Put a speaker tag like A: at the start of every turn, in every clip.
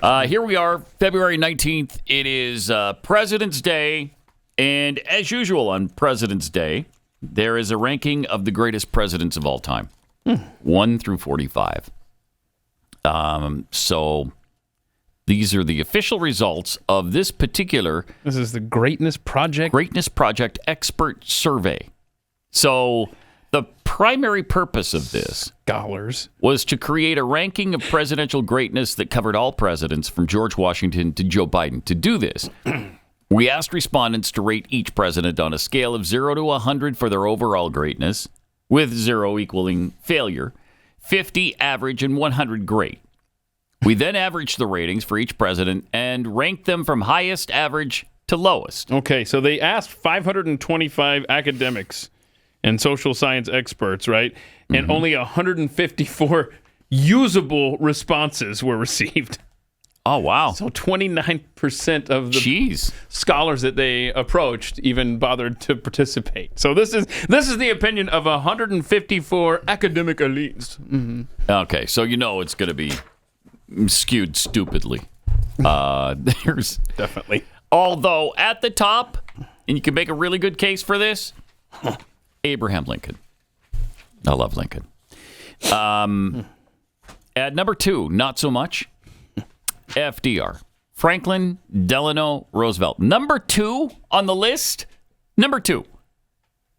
A: Here we are, February 19th. It is President's Day. And as usual on President's Day, there is a ranking of the greatest presidents of all time, 1 through 45. So these are the official results of this particular...
B: This is the Greatness Project?
A: Greatness Project Expert Survey. So the primary purpose of this
B: Scholars
A: was to create a ranking of presidential greatness that covered all presidents from George Washington to Joe Biden. To do this, we asked respondents to rate each president on a scale of 0 to 100 for their overall greatness, with 0 equaling failure, 50 average, and 100 great. We then averaged the ratings for each president and ranked them from highest, average, to lowest.
B: Okay, so they asked 525 academics and social science experts, right? And only 154 usable responses were received.
A: Oh, wow.
B: So 29% of the scholars that they approached even bothered to participate. So this is the opinion of 154 academic elites. Mm-hmm.
A: Okay, so you know it's going to be skewed stupidly. There's
B: definitely.
A: Although at the top, and you can make a really good case for this, Abraham Lincoln. I love Lincoln. At number 2, not so much. FDR. Franklin Delano Roosevelt. Number 2 on the list. Number 2.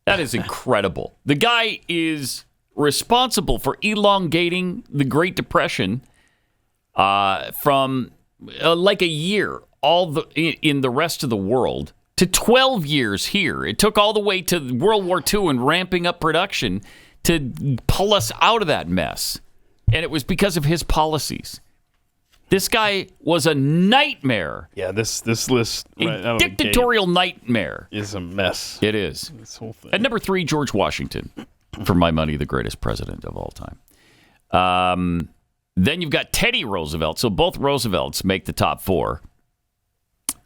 A: That is incredible. The guy is responsible for elongating the Great Depression from like a year in the rest of the world to 12 years here. It took all the way to World War II and ramping up production to pull us out of that mess. And it was because of his policies. This guy was a nightmare.
B: Yeah, this list, right
A: a dictatorial nightmare,
B: is a mess.
A: It is.
B: This whole thing.
A: At number 3, George Washington. For my money, the greatest president of all time. Then you've got Teddy Roosevelt. So both Roosevelts make the top 4.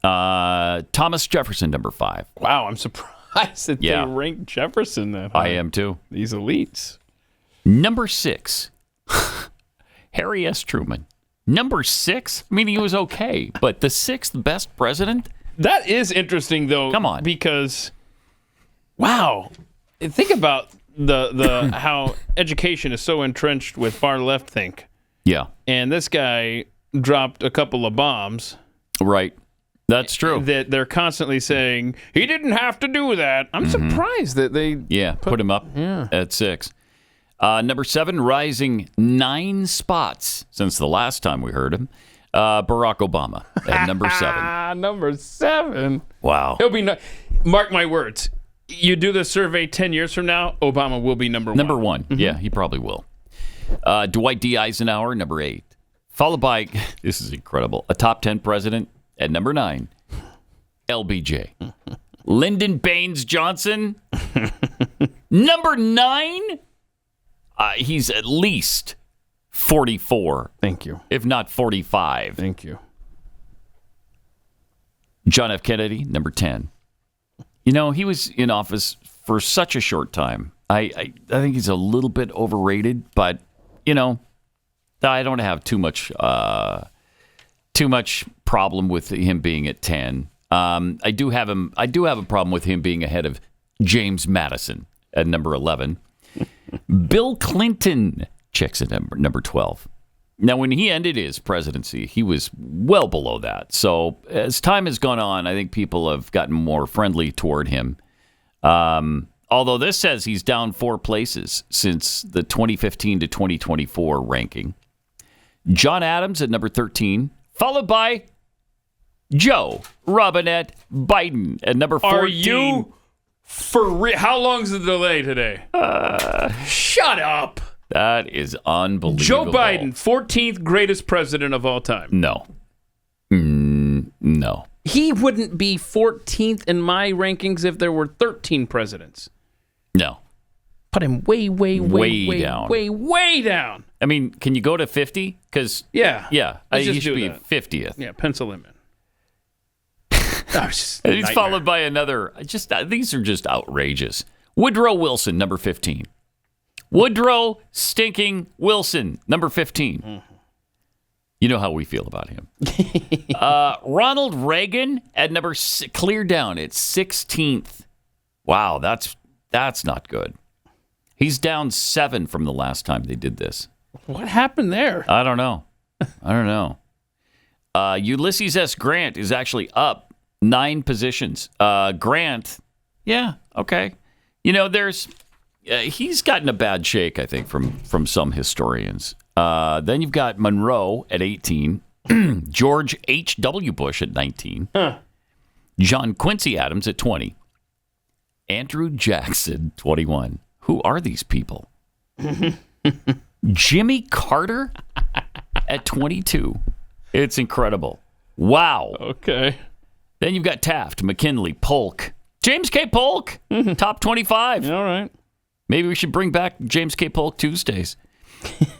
A: Thomas Jefferson, number 5.
B: Wow, I'm surprised that they ranked Jefferson that high.
A: I am too.
B: These elites.
A: Number 6, Harry S. Truman. Number 6? I mean, he was okay, but the 6th best president?
B: That is interesting, though.
A: Come on.
B: Because, wow, think about the how education is so entrenched with far left think.
A: Yeah.
B: And this guy dropped a couple of bombs.
A: Right. That's true.
B: That they're constantly saying, he didn't have to do that. I'm surprised that they
A: put him up at 6. Number 7, rising 9 spots since the last time we heard him. Barack Obama at number 7.
B: Number 7.
A: Wow.
B: He'll be mark my words. You do this survey 10 years from now, Obama will be number 1.
A: Number 1. Mm-hmm. Yeah, he probably will. Dwight D. Eisenhower, number 8. Followed by, this is incredible, a top 10 president at number 9, LBJ. Lyndon Baines Johnson, number 9. He's at least 44.
B: Thank you.
A: If not 45.
B: Thank you.
A: John F. Kennedy, number 10. You know, he was in office for such a short time. I think he's a little bit overrated, but, you know, I don't have too much problem with him being at 10. I do have a problem with him being ahead of James Madison at number 11. Bill Clinton checks at number 12. Now, when he ended his presidency, he was well below that. So as time has gone on, I think people have gotten more friendly toward him. Although this says he's down 4 places since the 2015 to 2024 ranking. John Adams at number 13, followed by Joe Robinette Biden at number 14.
B: Are you for real? How long's the delay today? Shut up.
A: That is unbelievable.
B: Joe Biden, 14th greatest president of all time.
A: No. No.
B: He wouldn't be 14th in my rankings if there were 13 presidents.
A: No.
B: Put him way down. Way down.
A: I mean, can you go to 50? Because he should be 50th.
B: Yeah, pencil him in.
A: He's followed by another. These are just outrageous. Woodrow Wilson, number 15. Woodrow stinking Wilson, number 15. Mm-hmm. You know how we feel about him. Ronald Reagan at number clear down at 16th. Wow, that's not good. He's down 7 from the last time they did this.
B: What happened there?
A: I don't know. Ulysses S. Grant is actually up 9 positions. Grant, yeah, okay. You know, he's gotten a bad shake, I think, from some historians. Then you've got Monroe at 18, George H.W. Bush at 19, John Quincy Adams at 20, Andrew Jackson, 21. Who are these people? Jimmy Carter at 22. It's incredible. Wow.
B: Okay.
A: Then you've got Taft, McKinley, Polk. James K. Polk, top 25.
B: All right.
A: Maybe we should bring back James K. Polk Tuesdays.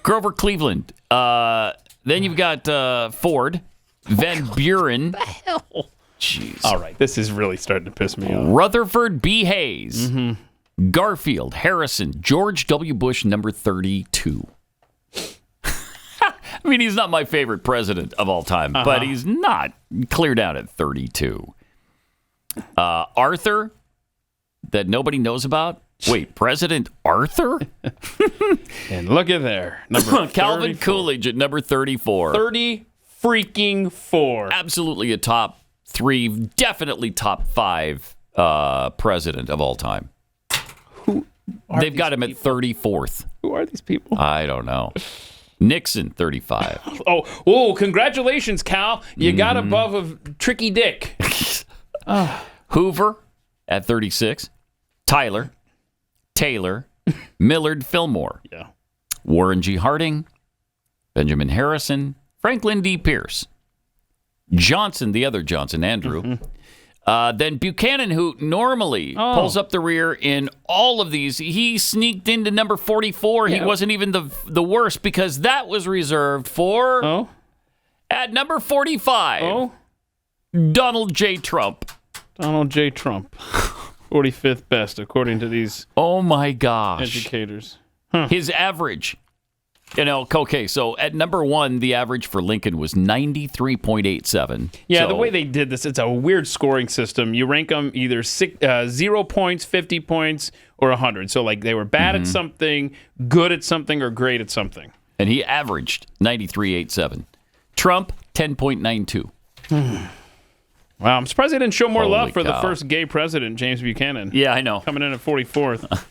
A: Grover Cleveland. Then you've got Ford, Van Buren.
B: What the hell?
A: Jeez.
B: All right. This is really starting to piss me off.
A: Rutherford B. Hayes. Garfield, Harrison, George W. Bush, number 32. I mean, he's not my favorite president of all time, but he's not clear down at 32. Arthur, that nobody knows about. Wait, President Arthur?
B: And look at there. Number
A: Calvin Coolidge at number 34.
B: 30 freaking 4.
A: Absolutely a top 3, definitely top 5 president of all time. They've got him at 34th.
B: Who are these people?
A: I don't know. Nixon, 35.
B: Oh, congratulations, Cal. You got above of Tricky Dick.
A: Hoover at 36. Tyler, Taylor, Millard Fillmore.
B: Yeah.
A: Warren G. Harding, Benjamin Harrison, Franklin D. Pierce, Johnson, the other Johnson, Andrew. Then Buchanan, who normally pulls up the rear in all of these, he sneaked into number 44. Yeah. He wasn't even the worst because that was reserved for, at number 45, Donald J. Trump.
B: Donald J. Trump. 45th best, according to these
A: my gosh.
B: educators.
A: His average, okay, so at number 1, the average for Lincoln was 93.87.
B: Yeah, the way they did this, it's a weird scoring system. You rank them either 0 points, 50 points, or 100. So, like, they were bad at something, good at something, or great at something.
A: And he averaged 93.87. Trump, 10.92.
B: Wow, I'm surprised they didn't show more love for the first gay president, James Buchanan.
A: Yeah, I know.
B: Coming in at 44th.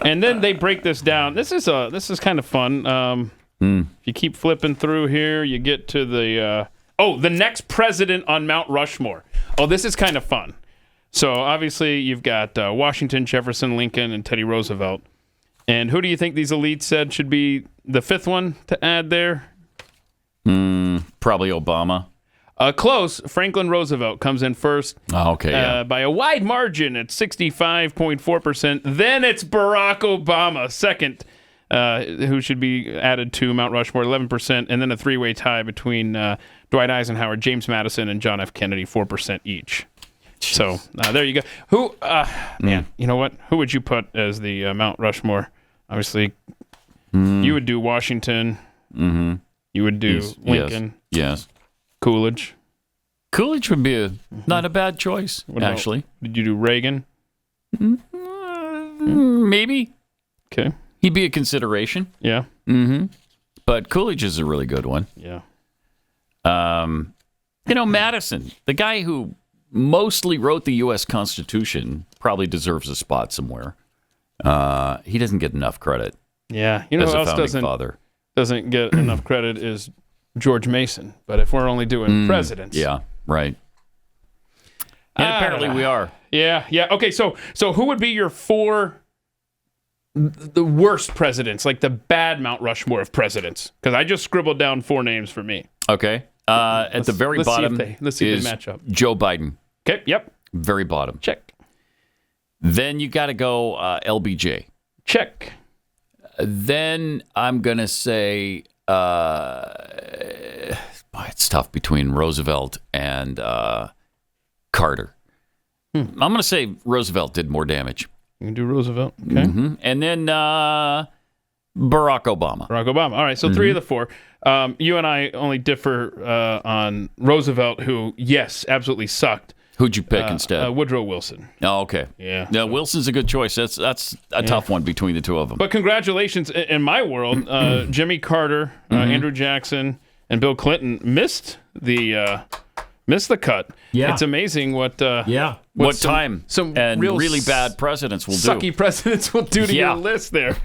B: And then they break this down. This is kind of fun. If you keep flipping through here, you get to the next president on Mount Rushmore. Oh, this is kind of fun. So obviously you've got Washington, Jefferson, Lincoln, and Teddy Roosevelt. And who do you think these elites said should be the 5th one to add there?
A: Probably Obama.
B: Close. Franklin Roosevelt comes in first.
A: Oh, okay. Yeah.
B: By a wide margin at 65.4%. Then it's Barack Obama, second, who should be added to Mount Rushmore, 11%. And then a 3-way tie between Dwight Eisenhower, James Madison, and John F. Kennedy, 4% each. So there you go. Man, you know what? Who would you put as the Mount Rushmore? Obviously, you would do Washington. You would do Lincoln.
A: Yes.
B: Coolidge.
A: Coolidge would be not a bad choice, actually.
B: Did you do Reagan?
A: Maybe.
B: Okay.
A: He'd be a consideration.
B: Yeah.
A: But Coolidge is a really good one.
B: Yeah.
A: Madison, the guy who mostly wrote the U.S. Constitution, probably deserves a spot somewhere. He doesn't get enough credit.
B: Yeah. You know who else doesn't get enough credit is George Mason, but if we're only doing presidents.
A: Yeah, right. And apparently we are.
B: Yeah. Okay, so who would be your 4 the worst presidents, like the bad Mount Rushmore of presidents? Because I just scribbled down 4 names for me.
A: Okay. At the very bottom
B: let's see if
A: is
B: they match up.
A: Joe Biden.
B: Okay, yep.
A: Very bottom.
B: Check.
A: Then you got to go LBJ.
B: Check.
A: Then I'm going to say... it's tough between Roosevelt and Carter. I'm going to say Roosevelt did more damage.
B: You can do Roosevelt. Okay.
A: And then Barack Obama.
B: Barack Obama. All right, so 3 of the 4. You and I only differ on Roosevelt, who, yes, absolutely sucked.
A: Who'd you pick instead?
B: Woodrow Wilson.
A: Oh, okay.
B: Yeah.
A: No, Wilson's a good choice. That's a tough one between the two of them.
B: But congratulations. In my world, Jimmy Carter, Andrew Jackson, and Bill Clinton missed the cut.
C: Yeah.
B: It's amazing what
A: what time
B: some
A: and
B: real
A: really bad presidents will do.
B: sucky presidents will do to your list there.